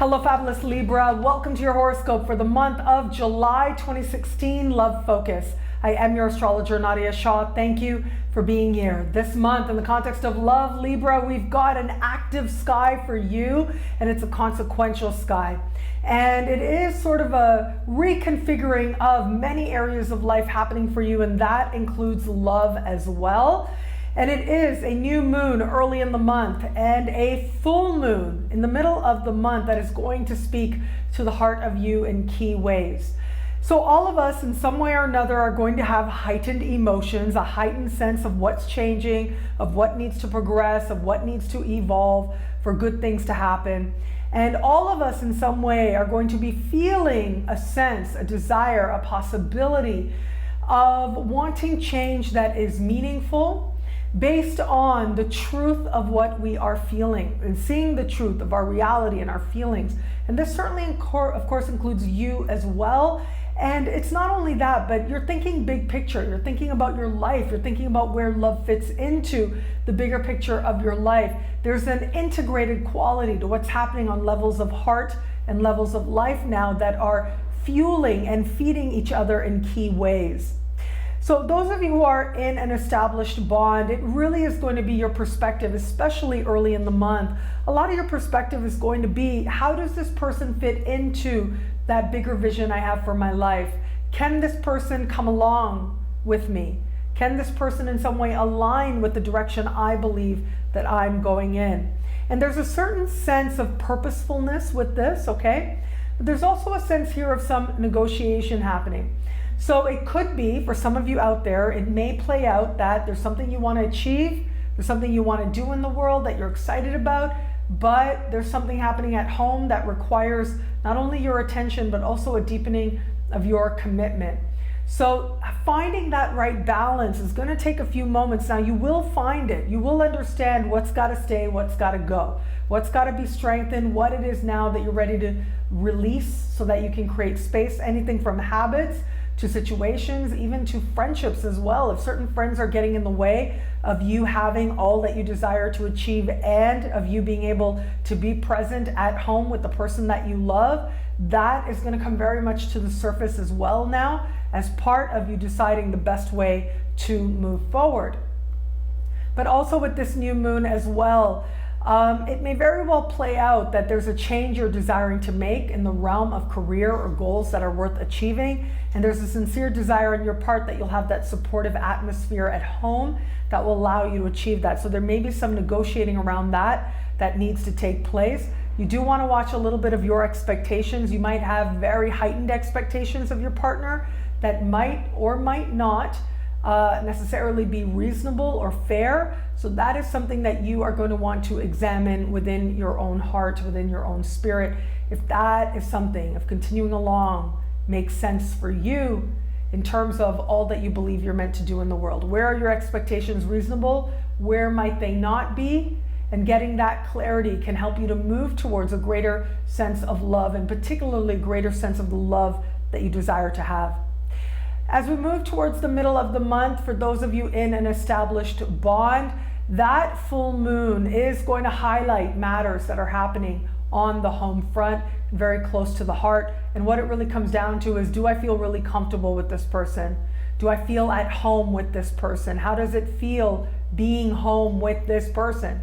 Hello, Fabulous Libra. Welcome to your horoscope for the month of July 2016, Love Focus. I am your astrologer, Nadiya Shah. Thank you for being here. This month, in the context of love, Libra, we've got an active sky for you, and it's a consequential sky. And it is sort of a reconfiguring of many areas of life happening for you, and that includes love as well. And it is a new moon early in the month and a full moon in the middle of the month that is going to speak to the heart of you in key ways. So all of us in some way or another are going to have heightened emotions, a heightened sense of what's changing, of what needs to progress, of what needs to evolve for good things to happen. And all of us in some way are going to be feeling a sense, a desire, a possibility of wanting change that is meaningful, based on the truth of what we are feeling and seeing the truth of our reality and our feelings. And this certainly, of course, includes you as well. And it's not only that, but you're thinking big picture. You're thinking about your life. You're thinking about where love fits into the bigger picture of your life. There's an integrated quality to what's happening on levels of heart and levels of life now that are fueling and feeding each other in key ways. So those of you who are in an established bond, it really is going to be your perspective, especially early in the month. A lot of your perspective is going to be, how does this person fit into that bigger vision I have for my life? Can this person come along with me? Can this person in some way align with the direction I believe that I'm going in? And there's a certain sense of purposefulness with this, okay? But there's also a sense here of some negotiation happening. So it could be, for some of you out there, it may play out that there's something you want to achieve, there's something you want to do in the world that you're excited about, but there's something happening at home that requires not only your attention, but also a deepening of your commitment. So finding that right balance is going to take a few moments. Now you will find it. You will understand what's got to stay, what's got to go, what's got to be strengthened, what it is now that you're ready to release so that you can create space, anything from habits to situations, even to friendships as well. If certain friends are getting in the way of you having all that you desire to achieve and of you being able to be present at home with the person that you love, that is going to come very much to the surface as well now, as part of you deciding the best way to move forward. But also with this new moon as well, it may very well play out that there's a change you're desiring to make in the realm of career or goals that are worth achieving. And there's a sincere desire on your part that you'll have that supportive atmosphere at home that will allow you to achieve that. So there may be some negotiating around that needs to take place. You do want to watch a little bit of your expectations. You might have very heightened expectations of your partner that might or might not necessarily be reasonable or fair. So that is something that you are going to want to examine within your own heart, within your own spirit. If that is something, if continuing along makes sense for you in terms of all that you believe you're meant to do in the world. Where are your expectations reasonable? Where might they not be? And getting that clarity can help you to move towards a greater sense of love, and particularly a greater sense of the love that you desire to have. As we move towards the middle of the month, for those of you in an established bond, that full moon is going to highlight matters that are happening on the home front, very close to the heart. And what it really comes down to is, do I feel really comfortable with this person? Do I feel at home with this person? How does it feel being home with this person?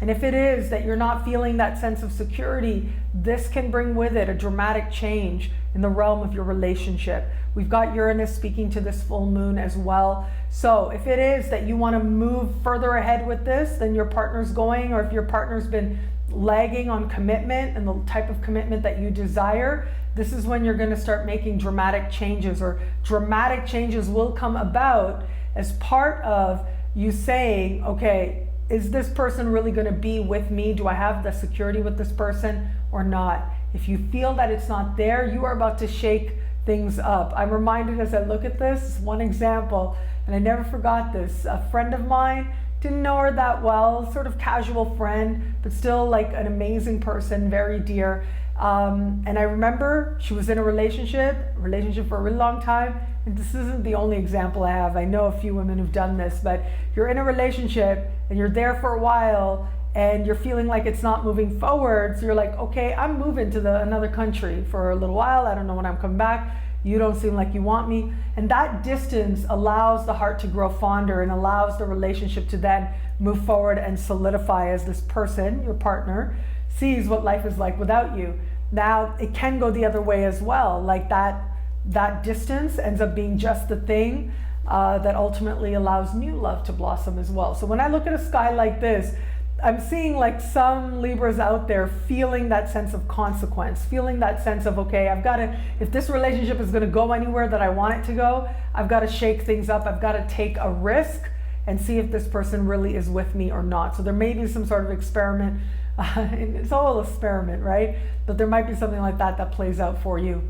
And if it is that you're not feeling that sense of security, this can bring with it a dramatic change in the realm of your relationship. We've got Uranus speaking to this full moon as well. So if it is that you want to move further ahead with this than your partner's going, or if your partner's been lagging on commitment and the type of commitment that you desire, this is when you're going to start making dramatic changes, or dramatic changes will come about as part of you saying, okay, is this person really going to be with me? Do I have the security with this person or not? If you feel that it's not there, you are about to shake things up. I'm reminded as I look at this, one example, and I never forgot this. A friend of mine, didn't know her that well, sort of casual friend, but still like an amazing person, very dear. And I remember she was in a relationship for a really long time. And this isn't the only example I have. I know a few women who've done this, but you're in a relationship and you're there for a while and you're feeling like it's not moving forward. So you're like, okay, I'm moving to another country for a little while. I don't know when I'm coming back. You don't seem like you want me. And that distance allows the heart to grow fonder and allows the relationship to then move forward and solidify as this person, your partner, sees what life is like without you. Now, it can go the other way as well. Like that distance ends up being just the thing that ultimately allows new love to blossom as well. So when I look at a sky like this, I'm seeing like some Libras out there feeling that sense of consequence, feeling that sense of, okay, I've got to, if this relationship is going to go anywhere that I want it to go, I've got to shake things up. I've got to take a risk and see if this person really is with me or not. So there may be some sort of experiment. It's all an experiment, right? But there might be something like that plays out for you.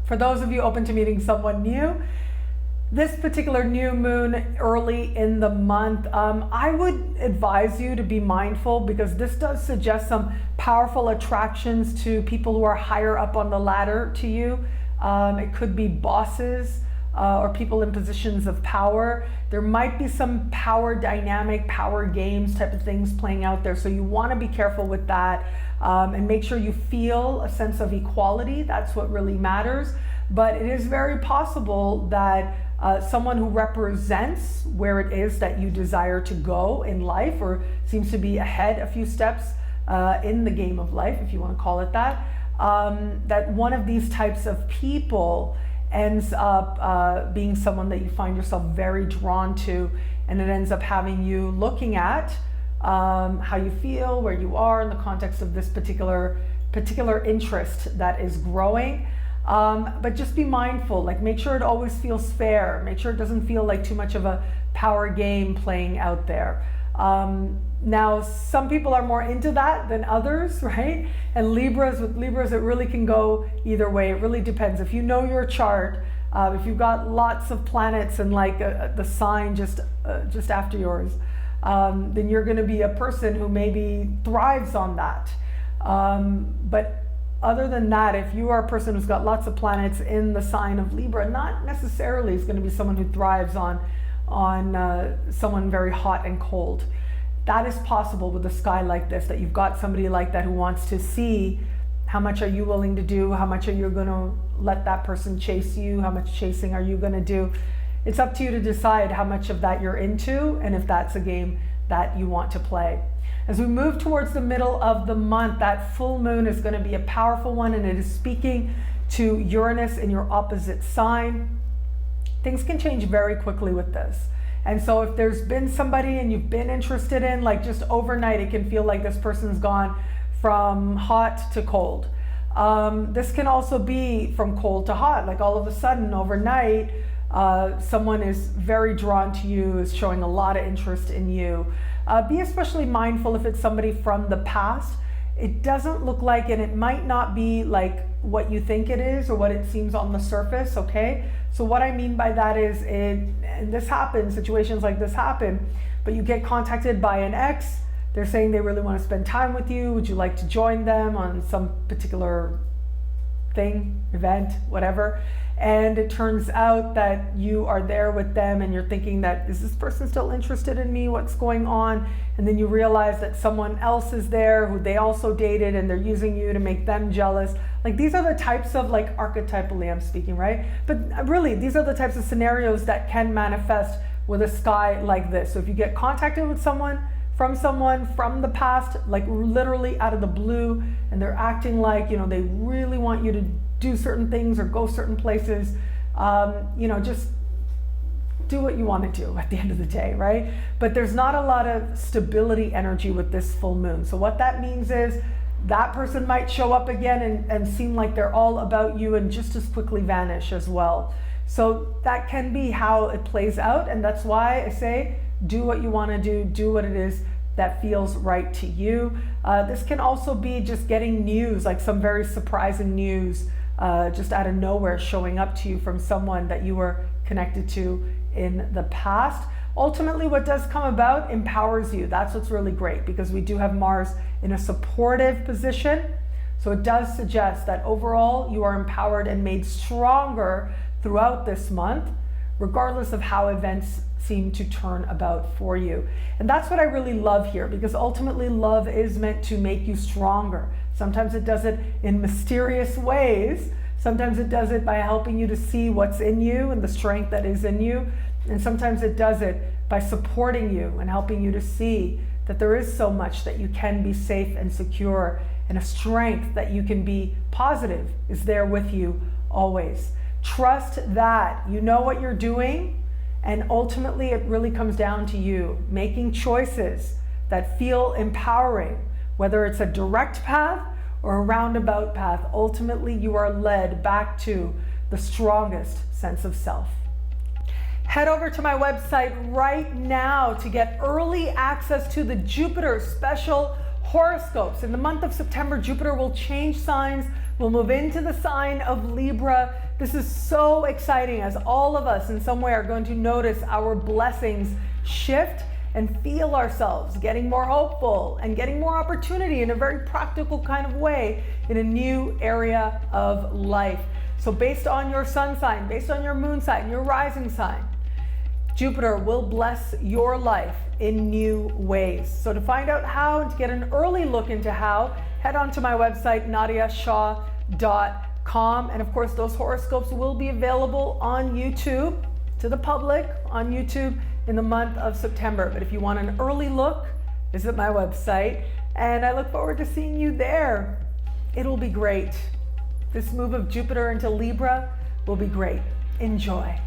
For those of you open to meeting someone new, this particular new moon early in the month, I would advise you to be mindful, because this does suggest some powerful attractions to people who are higher up on the ladder to you. It could be bosses or people in positions of power. There might be some power dynamic, power games type of things playing out there. So you want to be careful with that and make sure you feel a sense of equality. That's what really matters. But it is very possible that someone who represents where it is that you desire to go in life, or seems to be ahead a few steps in the game of life, if you want to call it that, that one of these types of people ends up being someone that you find yourself very drawn to, and it ends up having you looking at how you feel, where you are in the context of this particular interest that is growing. But just be mindful, like make sure it always feels fair. Make sure it doesn't feel like too much of a power game playing out there. Now, some people are more into that than others, right? And with Libras, it really can go either way. It really depends. If you know your chart, if you've got lots of planets and like the sign just after yours, then you're going to be a person who maybe thrives on that. But other than that, if you are a person who's got lots of planets in the sign of Libra, not necessarily is going to be someone who thrives on someone very hot and cold. That is possible with a sky like this, that you've got somebody like that who wants to see how much are you willing to do, how much are you going to let that person chase you, how much chasing are you going to do. It's up to you to decide how much of that you're into and if that's a game that you want to play. As we move towards the middle of the month, that full moon is going to be a powerful one, and it is speaking to Uranus in your opposite sign. Things can change very quickly with this. And so if there's been somebody and you've been interested in, like just overnight, it can feel like this person's gone from hot to cold. This can also be from cold to hot, like all of a sudden overnight, someone is very drawn to you, is showing a lot of interest in you. Be especially mindful if it's somebody from the past. It doesn't look like, and it might not be like what you think it is or what it seems on the surface, okay? So what I mean by that is, and this happens, situations like this happen, but you get contacted by an ex, they're saying they really want to spend time with you, would you like to join them on some particular thing, event, whatever, and it turns out that you are there with them and you're thinking that, is this person still interested in me, what's going on? And then you realize that someone else is there who they also dated and they're using you to make them jealous. Like these are the types of, like archetypally I'm speaking, right? But really these are the types of scenarios that can manifest with a sky like this. So if you get contacted with someone from the past, like literally out of the blue, and they're acting like, you know, they really want you to do certain things or go certain places, you know, just do what you want to do at the end of the day, right? But there's not a lot of stability energy with this full moon. So what that means is that person might show up again and seem like they're all about you and just as quickly vanish as well. So that can be how it plays out, and that's why I say do what you want to do what it is that feels right to you. This can also be just getting news, like some very surprising news just out of nowhere showing up to you from someone that you were connected to in the past. Ultimately, what does come about empowers you. That's what's really great, because we do have Mars in a supportive position. So it does suggest that overall you are empowered and made stronger throughout this month, regardless of how events seem to turn about for you. And that's what I really love here, because ultimately love is meant to make you stronger. Sometimes it does it in mysterious ways. Sometimes it does it by helping you to see what's in you and the strength that is in you. And sometimes it does it by supporting you and helping you to see that there is so much that you can be safe and secure, and a strength that you can be positive is there with you always. Trust that you know what you're doing, and ultimately it really comes down to you making choices that feel empowering, whether it's a direct path or a roundabout path. Ultimately, you are led back to the strongest sense of self. Head over to my website right now to get early access to the Jupiter Special Horoscopes. In the month of September, Jupiter will change signs, will move into the sign of Libra. This is so exciting, as all of us in some way are going to notice our blessings shift and feel ourselves getting more hopeful and getting more opportunity in a very practical kind of way in a new area of life. So based on your sun sign, based on your moon sign, your rising sign, Jupiter will bless your life in new ways. So to find out how and to get an early look into how, head on to my website, nadiyashah.com. And of course, those horoscopes will be available on YouTube to the public on YouTube in the month of September. But if you want an early look, visit my website, and I look forward to seeing you there. It'll be great. This move of Jupiter into Libra will be great. Enjoy.